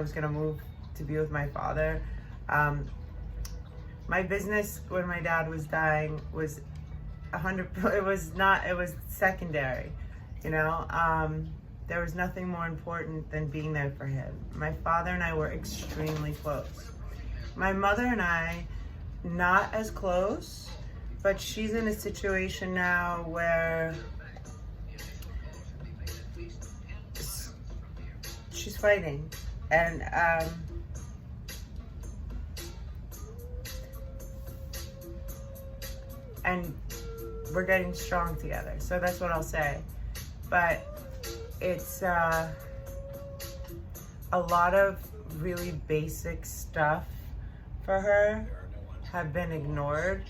was gonna move to be with my father. My business when my dad was dying was 100. It was secondary, you know. There was nothing more important than being there for him. My father and I were extremely close. My mother and I, not as close, but she's in a situation now where she's fighting, and we're getting strong together. So that's what I'll say. But it's a lot of really basic stuff for her have been ignored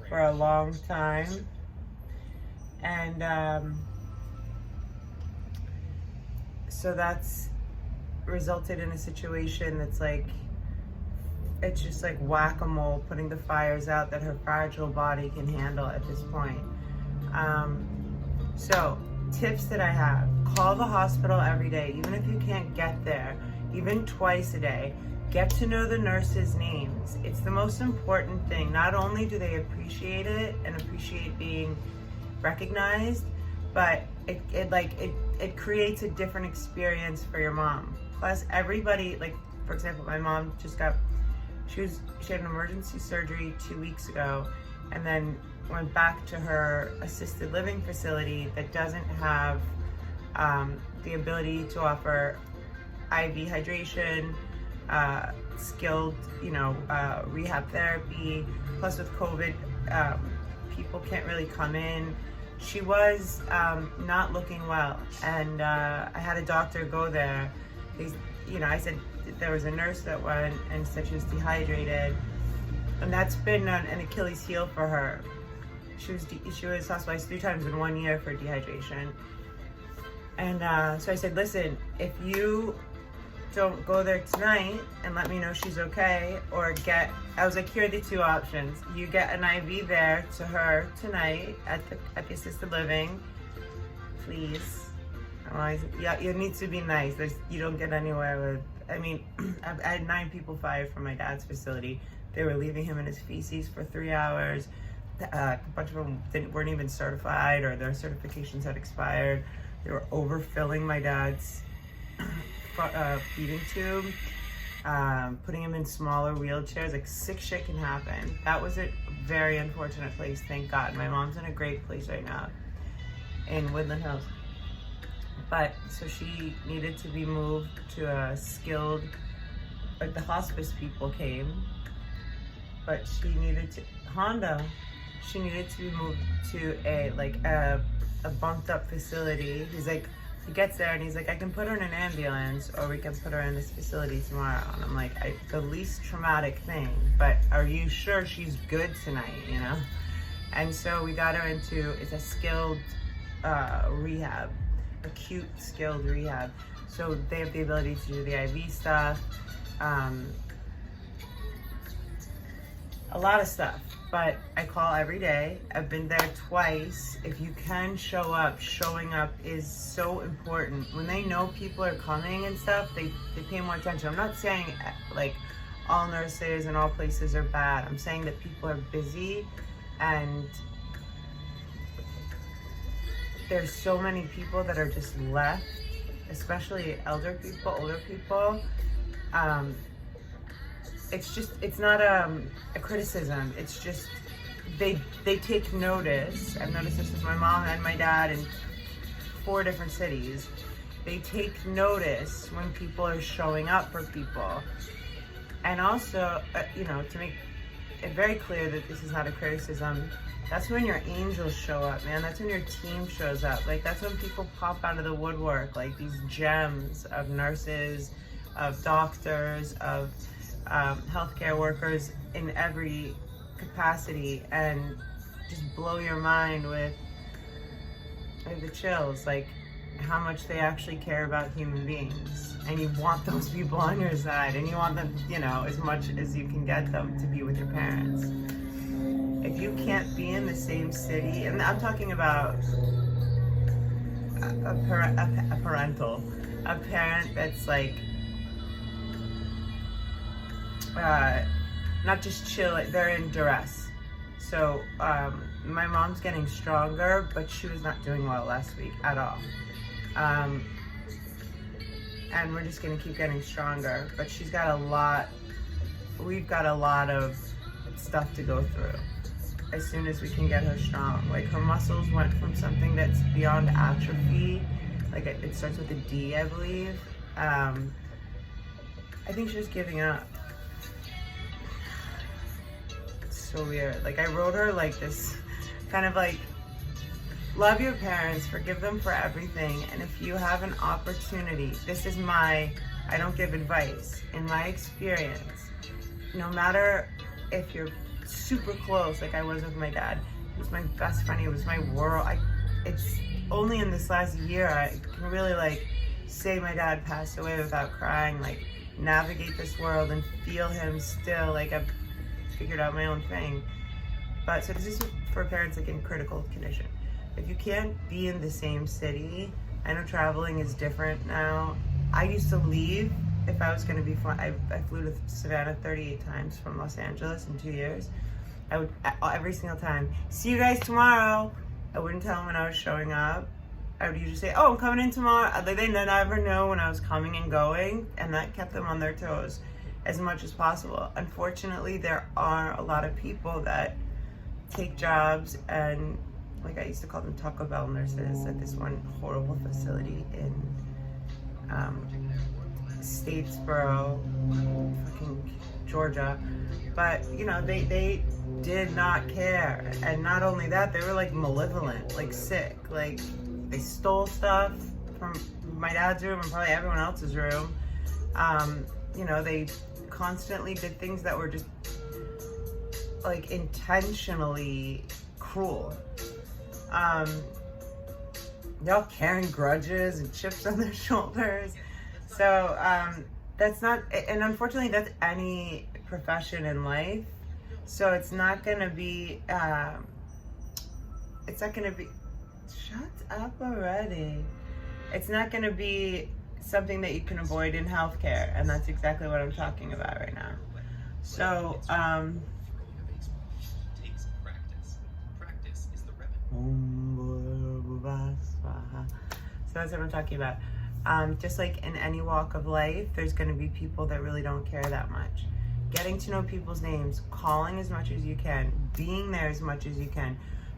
for a long time, and so that's resulted in a situation that's like, it's just like whack-a-mole, putting the fires out that her fragile body can handle at this point. So tips that I have: call the hospital every day, even if you can't get there, even twice a day. Get to know the nurses' names. It's the most important thing. Not only do they appreciate it and appreciate being recognized, but it creates a different experience for your mom. Plus everybody, like for example, my mom just she had an emergency surgery 2 weeks ago, and then went back to her assisted living facility that doesn't have the ability to offer IV hydration, skilled, rehab therapy. Plus with COVID, people can't really come in. She was not looking well, and I had a doctor go there. I said there was a nurse that went and said she was dehydrated, and that's been an Achilles heel for her. She was hospitalized 3 times in 1 year for dehydration. And so I said, listen, if you don't go there tonight and let me know she's okay, or I was like, here are the 2 options. You get an IV there to her tonight at the assisted living, please. You need to be nice. You don't get anywhere with, I had 9 people fired from my dad's facility. They were leaving him in his feces for 3 hours. A bunch of them weren't even certified, or their certifications had expired. They were overfilling my dad's feeding tube, putting him in smaller wheelchairs. Like, sick shit can happen. That was a very unfortunate place, thank God. My mom's in a great place right now in Woodland Hills. But so she needed to be moved to a skilled, like the hospice people came, but she needed to be moved to a bumped up facility. He gets there and he's like, I can put her in an ambulance, or we can put her in this facility tomorrow. And I'm like, the least traumatic thing, but are you sure she's good tonight, And so we got her into, it's a skilled rehab, acute skilled rehab. So they have the ability to do the IV stuff, a lot of stuff. But I call every day. I've been there twice. If you can show up, showing up is so important. When they know people are coming and stuff, they pay more attention. I'm not saying like all nurses and all places are bad. I'm saying that people are busy, and there's so many people that are just left, especially older people. It's not a criticism. It's just they take notice. I've noticed this with my mom and my dad in 4 different cities. They take notice when people are showing up for people. And also, to make it very clear that this is not a criticism, that's when your angels show up, man. That's when your team shows up. Like, that's when people pop out of the woodwork, like these gems of nurses, of doctors, of healthcare workers in every capacity, and just blow your mind with the chills, like how much they actually care about human beings. And you want those people on your side, and you want them, as much as you can get them to be with your parents. If you can't be in the same city, and I'm talking about a parent that's like not just chill, they're in duress. So my mom's getting stronger, but she was not doing well last week at all. And we're just gonna keep getting stronger, but we've got a lot of stuff to go through as soon as we can get her strong. Like, her muscles went from something that's beyond atrophy, like it starts with a D, I believe. I think she's giving up. It's so weird. Like, I wrote her like this kind of like, love your parents, forgive them for everything, and if you have an opportunity, I don't give advice, in my experience, no matter if you're super close, like I was with my dad, he was my best friend, he was my world. It's only in this last year I can really like say my dad passed away without crying, like navigate this world and feel him still, like I've figured out my own thing. But so this is for parents like in critical condition. If you can't be in the same city, I know traveling is different now. I used to leave if I was going to be flying. I flew to Savannah 38 times from Los Angeles in 2 years. I would, every single time, see you guys tomorrow. I wouldn't tell them when I was showing up. I would usually say, oh, I'm coming in tomorrow. They never know when I was coming and going, and that kept them on their toes as much as possible. Unfortunately, there are a lot of people that take jobs and, like I used to call them Taco Bell nurses at this one horrible facility in Statesboro, fucking Georgia. But, you know, they did not care. And not only that, they were like malevolent, like sick. Like, they stole stuff from my dad's room and probably everyone else's room. You know, they constantly did things that were just like intentionally cruel. They're all carrying grudges and chips on their shoulders. So that's not, and unfortunately that's any profession in life. So it's not gonna be, shut up already. It's not gonna be something that you can avoid in healthcare, and that's exactly what I'm talking about right now. So, so that's what I'm talking about. Just like in any walk of life, there's going to be people that really don't care that much. Getting to know people's names, calling as much as you can, being there as much as you can,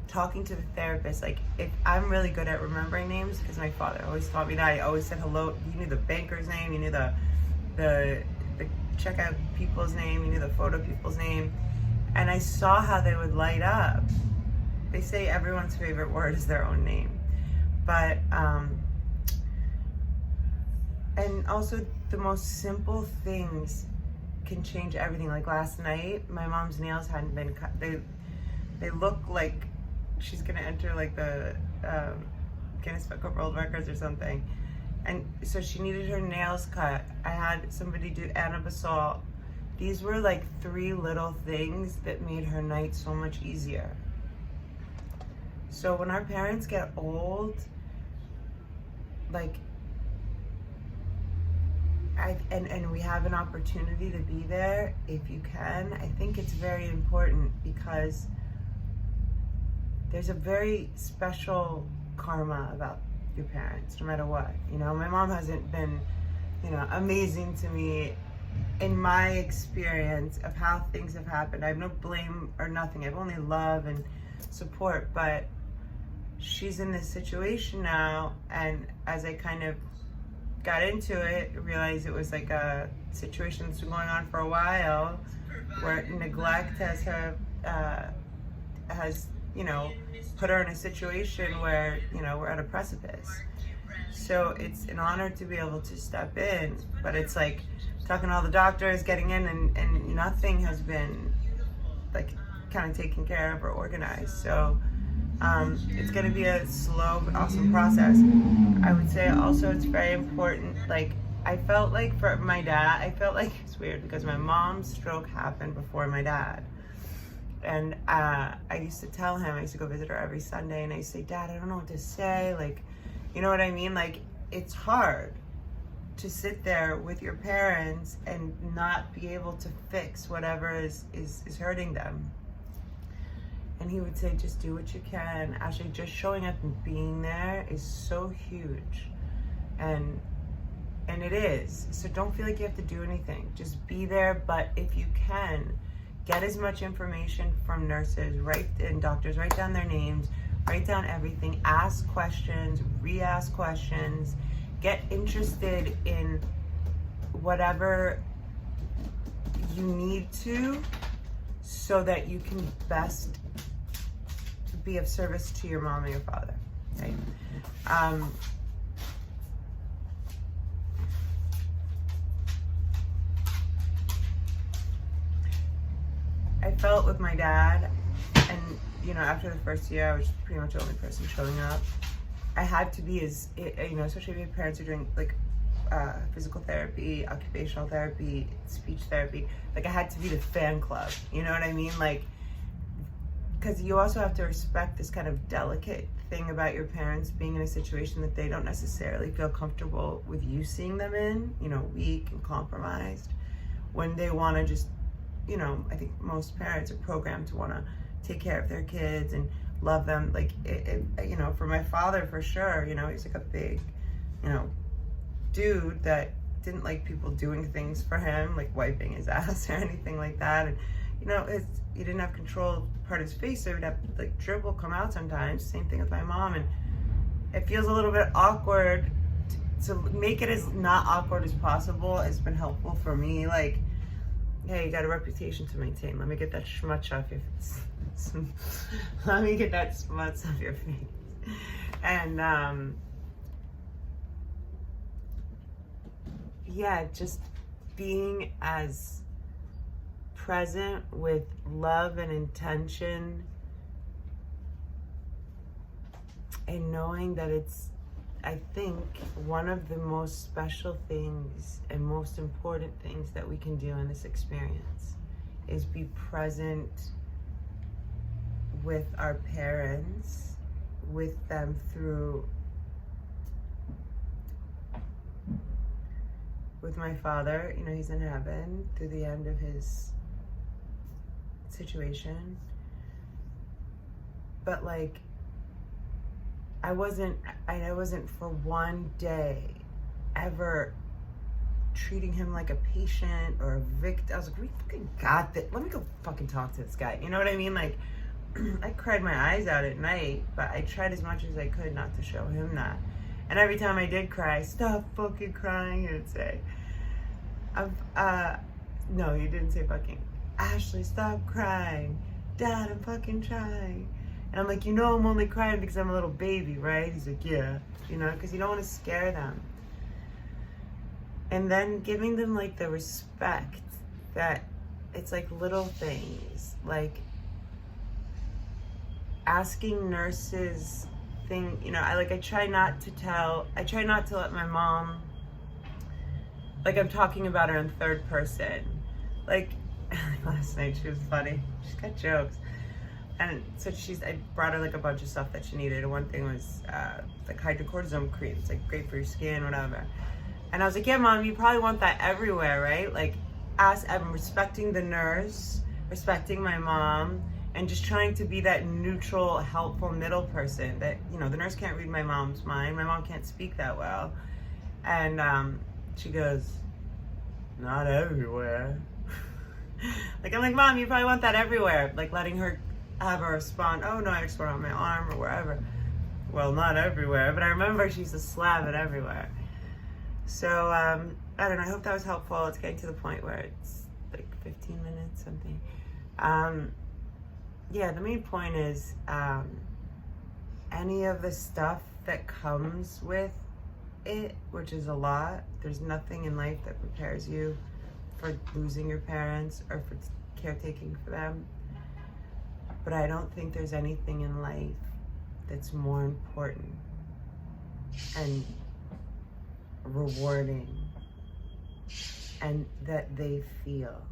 talking to the therapist. Like, if I'm really good at remembering names, because my father always taught me that. I always said hello. You knew the banker's name, you knew the checkout people's name, you knew the photo people's name, and I saw how they would light up. They say everyone's favorite word is their own name, but and also the most simple things can change everything. Like last night, my mom's nails hadn't been cut. They look like she's gonna enter like the Guinness Book of World Records or something, and so she needed her nails cut. I had somebody do anabasalt. These were like 3 little things that made her night so much easier. So when our parents get old, like, and we have an opportunity to be there, if you can, I think it's very important, because there's a very special karma about your parents, no matter what. You know, my mom hasn't been, you know, amazing to me in my experience of how things have happened. I have no blame or nothing. I have only love and support, but she's in this situation now, and as I kind of got into it, realized it was like a situation that's been going on for a while, where neglect has you know, put her in a situation where, you know, we're at a precipice. So it's an honor to be able to step in, but it's like talking to all the doctors, getting in, and nothing has been like kind of taken care of or organized. So it's going to be a slow but awesome process. I would say also it's very important, like, I felt like for my dad, I felt like it's weird because my mom's stroke happened before my dad. And I used to tell him, I used to go visit her every Sunday, and I used to say, Dad, I don't know what to say. Like, you know what I mean? Like, it's hard. to sit there with your parents and not be able to fix whatever is hurting them. And he would say, just do what you can. Actually, just showing up and being there is so huge. And it is. So don't feel like you have to do anything. Just be there. But if you can, get as much information from nurses, and doctors, write down their names, write down everything, ask questions, re-ask questions, get interested in whatever you need to so that you can best be of service to your mom and your father, right? I felt with my dad, and after the first year, I was pretty much the only person showing up. I had to be especially if your parents are doing like physical therapy, occupational therapy, speech therapy. Like I had to be the fan club. You know what I mean? Like, because you also have to respect this kind of delicate thing about your parents being in a situation that they don't necessarily feel comfortable with you seeing them in. Weak and compromised, when they want to just. I think most parents are programmed to want to take care of their kids and love them. Like, for my father, for sure, he's like a big, dude that didn't like people doing things for him, like wiping his ass or anything like that. And, he didn't have control of part of his face, so he would have, like, dribble come out sometimes. Same thing with my mom. And it feels a little bit awkward. To make it as not awkward as possible has been helpful for me. Like, hey, you got a reputation to maintain. Let me get that schmutz off your face. Let me get that schmutz off your face. And, just being as present with love and intention, and knowing that it's, I think, one of the most special things and most important things that we can do in this experience is be present with our parents, with them through, with my father, he's in heaven through the end of his situation. But like, I wasn't for one day ever treating him like a patient or a victim. I was like, we fucking got this. Let me go fucking talk to this guy. You know what I mean? Like, I cried my eyes out at night, but I tried as much as I could not to show him that. And every time I did cry, stop fucking crying, he would say. No, he didn't say fucking. Ashley, stop crying. Dad, I'm fucking trying. And I'm like, I'm only crying because I'm a little baby, right? He's like, yeah, because you don't want to scare them. And then giving them, like, the respect that it's like little things, like asking nurses I try not to let my mom, like, I'm talking about her in third person. Like, last night she was funny. She's got jokes. And so I brought her like a bunch of stuff that she needed. One thing was like hydrocortisone cream. It's like great for your skin, whatever. And I was like, yeah, Mom, you probably want that everywhere, right? Like, I'm respecting the nurse, respecting my mom, and just trying to be that neutral, helpful middle person that, the nurse can't read my mom's mind. My mom can't speak that well. And she goes, not everywhere. Like, I'm like, Mom, you probably want that everywhere. Like, letting her have her respond, oh no, I just want it on my arm or wherever. Well, not everywhere, but I remember she used to slap it everywhere. So, I don't know, I hope that was helpful. It's getting to the point where it's like 15 minutes, something. The main point is, any of the stuff that comes with it, which is a lot, there's nothing in life that prepares you for losing your parents or for caretaking for them. But I don't think there's anything in life that's more important and rewarding and that they feel.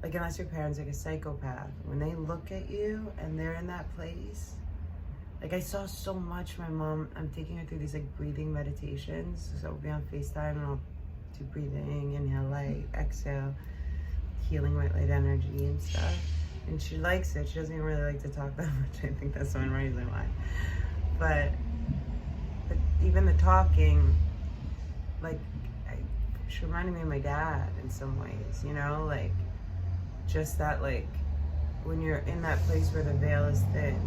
Like, unless your parents are like a psychopath, when they look at you and they're in that place, Like, I saw so much. My mom, I'm taking her through these like breathing meditations. So we'll be on FaceTime and I'll do breathing, inhale light, exhale, healing white light energy and stuff. And she likes it. She doesn't even really like to talk that much. I think that's one reason why. But even the talking, like, she reminded me of my dad in some ways, you know? Like, just that, like, when you're in that place where the veil is thin.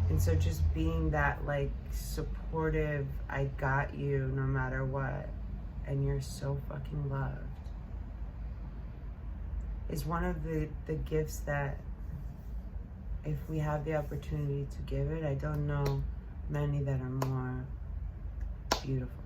And so just being that, like, supportive, I got you no matter what, and you're so fucking loved, is one of the gifts that, if we have the opportunity to give it, I don't know many that are more beautiful.